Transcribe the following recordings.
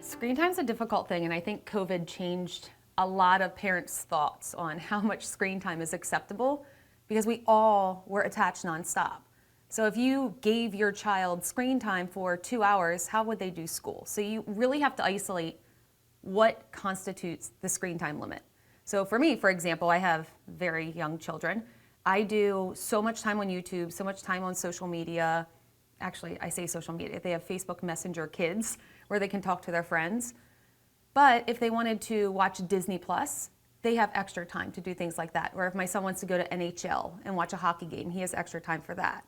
Screen time is a difficult thing, and I think COVID changed a lot of parents' thoughts on how much screen time is acceptable because we all were attached nonstop. So if you gave your child screen time for 2 hours, how would they do school? So you really have to isolate what constitutes the screen time limit. So for me, for example, I have very young children. I do so much time on YouTube, so much time on social media. Actually, I say social media. They have Facebook Messenger Kids where they can talk to their friends. But if they wanted to watch Disney Plus, they have extra time to do things like that. Or if my son wants to go to NHL and watch a hockey game, he has extra time for that.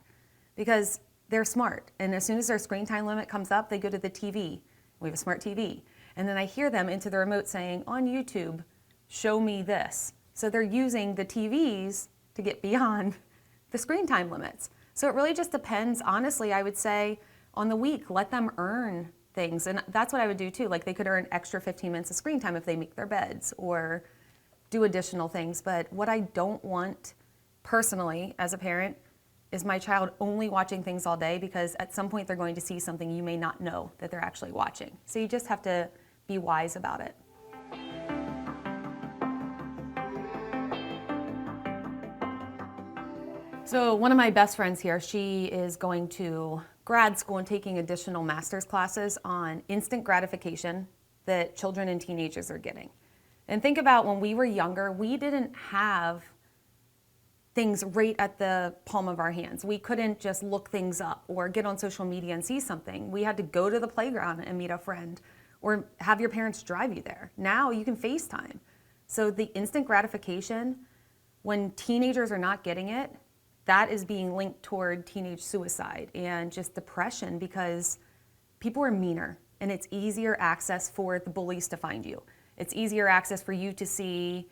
Because they're smart. And as soon as their screen time limit comes up, they go to the TV. We have a smart TV. And then I hear them into the remote saying, on YouTube, show me this. So they're using the TVs to get beyond the screen time limits. So it really just depends, honestly, I would say, on the week. Let them earn things. And that's what I would do too. Like they could earn extra 15 minutes of screen time if they make their beds or do additional things. But what I don't want personally as a parent is my child only watching things all day, because at some point they're going to see something you may not know that they're actually watching. So you just have to be wise about it. So one of my best friends here, she is going to grad school and taking additional master's classes on instant gratification that children and teenagers are getting. And think about when we were younger, we didn't have things right at the palm of our hands. We couldn't just look things up or get on social media and see something. We had to go to the playground and meet a friend or have your parents drive you there. Now you can FaceTime. So the instant gratification, when teenagers are not getting it, that is being linked toward teenage suicide and just depression, because people are meaner and it's easier access for the bullies to find you. It's easier access for you to see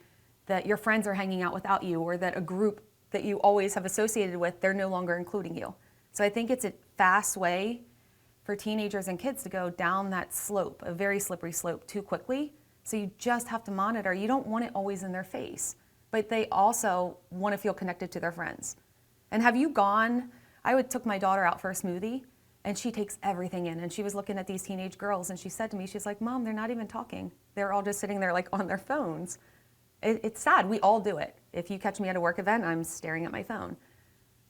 that your friends are hanging out without you, or that a group that you always have associated with, they're no longer including you. So I think it's a fast way for teenagers and kids to go down that slope, a very slippery slope, too quickly. So you just have to monitor. You don't want it always in their face, but they also want to feel connected to their friends. And have you gone, took my daughter out for a smoothie, and she takes everything in. And she was looking at these teenage girls, and she said to me, she's like, Mom, they're not even talking. They're all just sitting there like on their phones. It's sad. We all do it. If you catch me at a work event, I'm staring at my phone.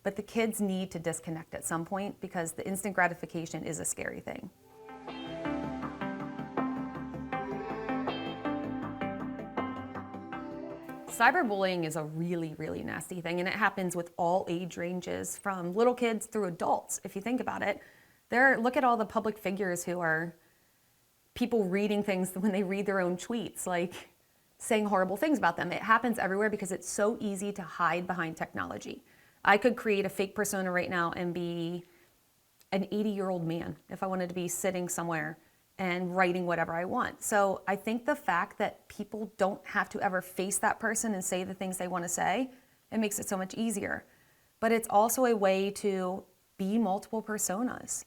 But the kids need to disconnect at some point, because the instant gratification is a scary thing. Cyberbullying is a really, really nasty thing, and it happens with all age ranges, from little kids through adults. If you think about it, look at all the public figures who are people reading things when they read their own tweets, like saying horrible things about them. It happens everywhere because it's so easy to hide behind technology. I could create a fake persona right now and be an 80-year-old man if I wanted to be sitting somewhere and writing whatever I want. So I think the fact that people don't have to ever face that person and say the things they want to say, it makes it so much easier. But it's also a way to be multiple personas.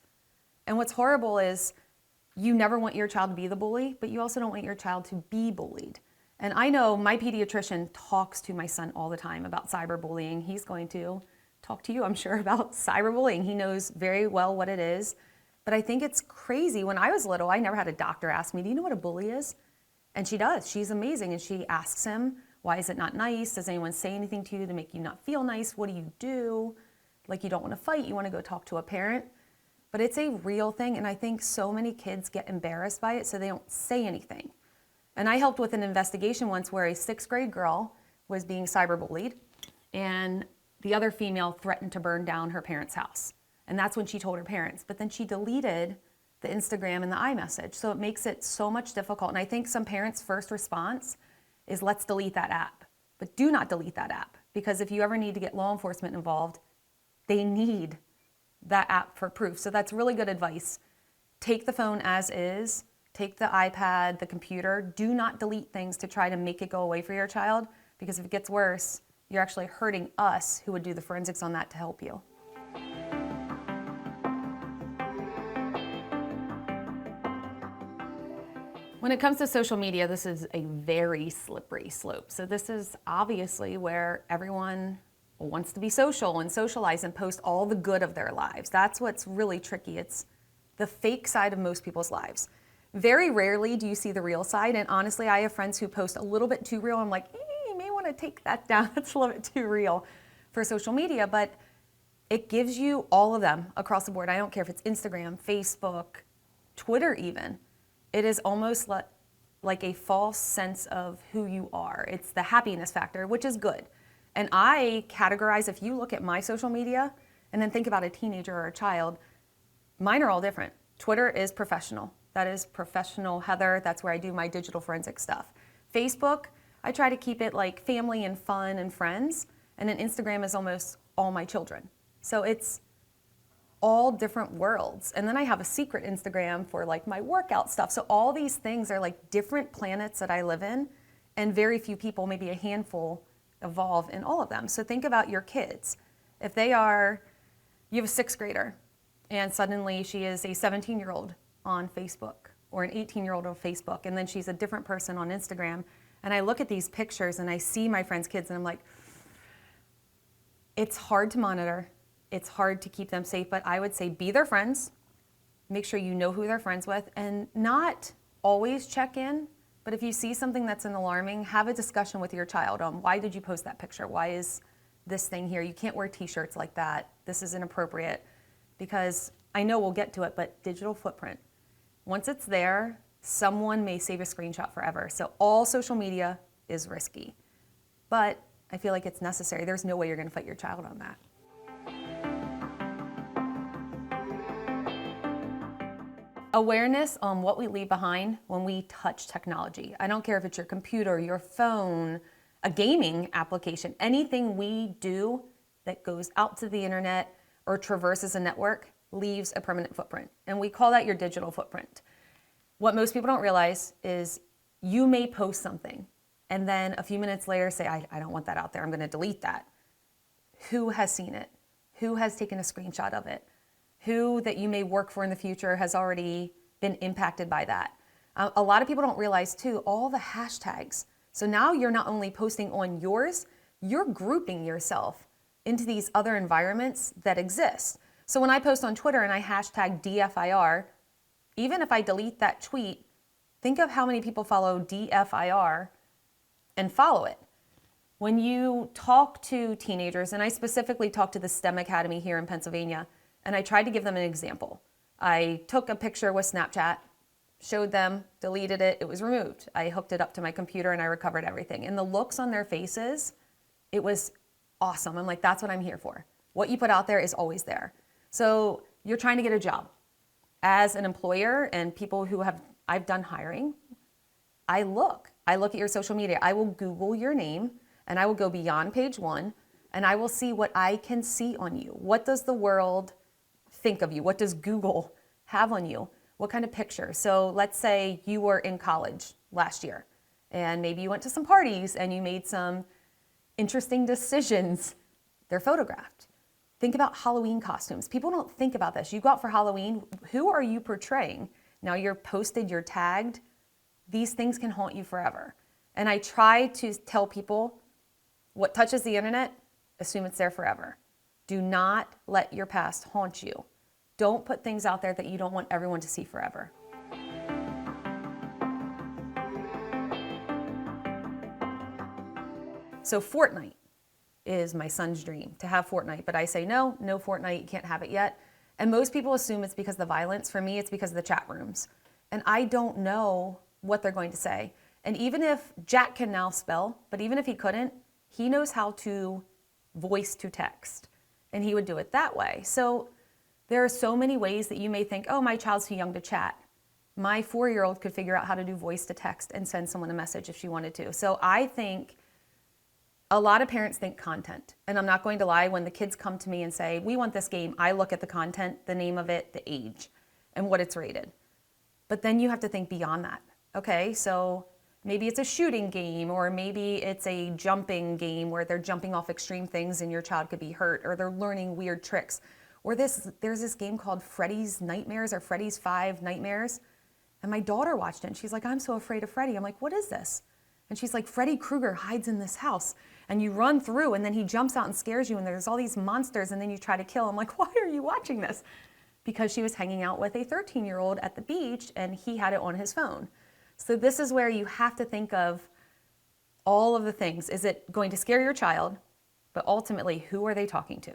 And what's horrible is you never want your child to be the bully, but you also don't want your child to be bullied. And I know my pediatrician talks to my son all the time about cyberbullying. He's going to talk to you, I'm sure, about cyberbullying. He knows very well what it is. But I think it's crazy. When I was little, I never had a doctor ask me, do you know what a bully is? And she does. She's amazing. And she asks him, why is it not nice? Does anyone say anything to you to make you not feel nice? What do you do? Like, you don't want to fight. You want to go talk to a parent. But it's a real thing. And I think so many kids get embarrassed by it, so they don't say anything. And I helped with an investigation once where a 6th grade girl was being cyberbullied, and the other female threatened to burn down her parents' house. And that's when she told her parents. But then she deleted the Instagram and the iMessage. So it makes it so much difficult. And I think some parents' first response is, let's delete that app. But do not delete that app, because if you ever need to get law enforcement involved, they need that app for proof. So that's really good advice. Take the phone as is. Take the iPad, the computer. Do not delete things to try to make it go away for your child, because if it gets worse, you're actually hurting us who would do the forensics on that to help you. When it comes to social media, this is a very slippery slope. So this is obviously where everyone wants to be social and socialize and post all the good of their lives. That's what's really tricky. It's the fake side of most people's lives. Very rarely do you see the real side. And honestly, I have friends who post a little bit too real. I'm like, you may want to take that down. That's a little bit too real for social media, but it gives you all of them across the board. I don't care if it's Instagram, Facebook, Twitter even. It is almost like a false sense of who you are. It's the happiness factor, which is good. And I categorize, if you look at my social media and then think about a teenager or a child, mine are all different. Twitter is professional. That is professional Heather. That's where I do my digital forensic stuff. Facebook, I try to keep it like family and fun and friends. And then Instagram is almost all my children. So it's all different worlds. And then I have a secret Instagram for like my workout stuff. So all these things are like different planets that I live in, and very few people, maybe a handful, evolve in all of them. So think about your kids. If you have a 6th grader and suddenly she is a 17-year-old on Facebook or an 18-year-old on Facebook, and then she's a different person on Instagram, and I look at these pictures and I see my friends' kids and I'm like, it's hard to monitor. It's hard to keep them safe, but I would say be their friends, make sure you know who they're friends with, and not always check in, but if you see something that's alarming, have a discussion with your child on why did you post that picture? Why is this thing here? You can't wear t-shirts like that. This is inappropriate, because I know we'll get to it, but digital footprint. Once it's there, someone may save a screenshot forever. So all social media is risky, but I feel like it's necessary. There's no way you're going to fight your child on that. Awareness on what we leave behind when we touch technology. I don't care if it's your computer, your phone, a gaming application, anything we do that goes out to the internet or traverses a network leaves a permanent footprint. And we call that your digital footprint. What most people don't realize is you may post something and then a few minutes later say, I don't want that out there, I'm going to delete that. Who has seen it? Who has taken a screenshot of it? Who that you may work for in the future has already been impacted by that? A lot of people don't realize too, all the hashtags. So now you're not only posting on yours, you're grouping yourself into these other environments that exist. So when I post on Twitter and I hashtag DFIR, even if I delete that tweet, think of how many people follow DFIR and follow it. When you talk to teenagers, and I specifically talk to the STEM Academy here in Pennsylvania, and I tried to give them an example. I took a picture with Snapchat, showed them, deleted it, it was removed. I hooked it up to my computer and I recovered everything. And the looks on their faces, it was awesome. I'm like, that's what I'm here for. What you put out there is always there. So you're trying to get a job. As an employer and people who I've done hiring, I look at your social media. I will Google your name and I will go beyond page 1 and I will see what I can see on you. What does the world think of you? What does Google have on you? What kind of picture? So let's say you were in college last year and maybe you went to some parties and you made some interesting decisions. They're photographed. Think about Halloween costumes. People don't think about this. You go out for Halloween, who are you portraying? Now you're posted, you're tagged. These things can haunt you forever. And I try to tell people what touches the internet, assume it's there forever. Do not let your past haunt you. Don't put things out there that you don't want everyone to see forever. So Fortnite is my son's dream, to have Fortnite. But I say, no Fortnite, you can't have it yet. And most people assume it's because of the violence. For me, it's because of the chat rooms. And I don't know what they're going to say. And even if Jack can now spell, but even if he couldn't, he knows how to voice to text. And he would do it that way. So there are so many ways that you may think, oh, my child's too young to chat. My 4-year-old could figure out how to do voice to text and send someone a message if she wanted to. So I think a lot of parents think content. And I'm not going to lie, when the kids come to me and say, we want this game, I look at the content, the name of it, the age, and what it's rated. But then you have to think beyond that. Okay, so maybe it's a shooting game, or maybe it's a jumping game where they're jumping off extreme things and your child could be hurt, or they're learning weird tricks. Or there's this game called Freddy's Nightmares or Freddy's 5 Nightmares. And my daughter watched it and she's like, I'm so afraid of Freddy. I'm like, what is this? And she's like, Freddy Krueger hides in this house and you run through and then he jumps out and scares you and there's all these monsters and then you try to kill. I'm like, why are you watching this? because she was hanging out with a 13-year-old at the beach and he had it on his phone. So this is where you have to think of all of the things. Is it going to scare your child? But ultimately, who are they talking to?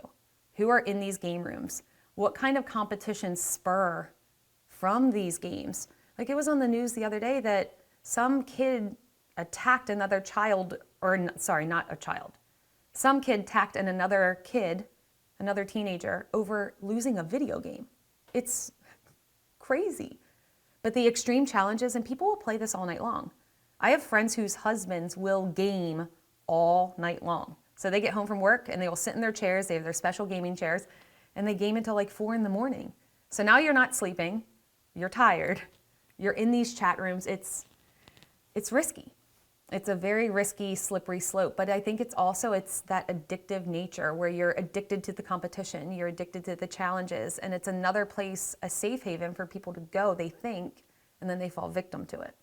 Who are in these game rooms? What kind of competitions spur from these games? Like it was on the news the other day that some kid attacked another child, or sorry, not a child. Some kid attacked another kid, another teenager, over losing a video game. It's crazy. But the extreme challenges, and people will play this all night long. I have friends whose husbands will game all night long. So they get home from work and they will sit in their chairs, they have their special gaming chairs, and they game until like 4 a.m. So now you're not sleeping, you're tired, you're in these chat rooms. It's risky. It's a very risky, slippery slope, but I think it's that addictive nature where you're addicted to the competition, you're addicted to the challenges, and it's another place, a safe haven for people to go, they think, and then they fall victim to it.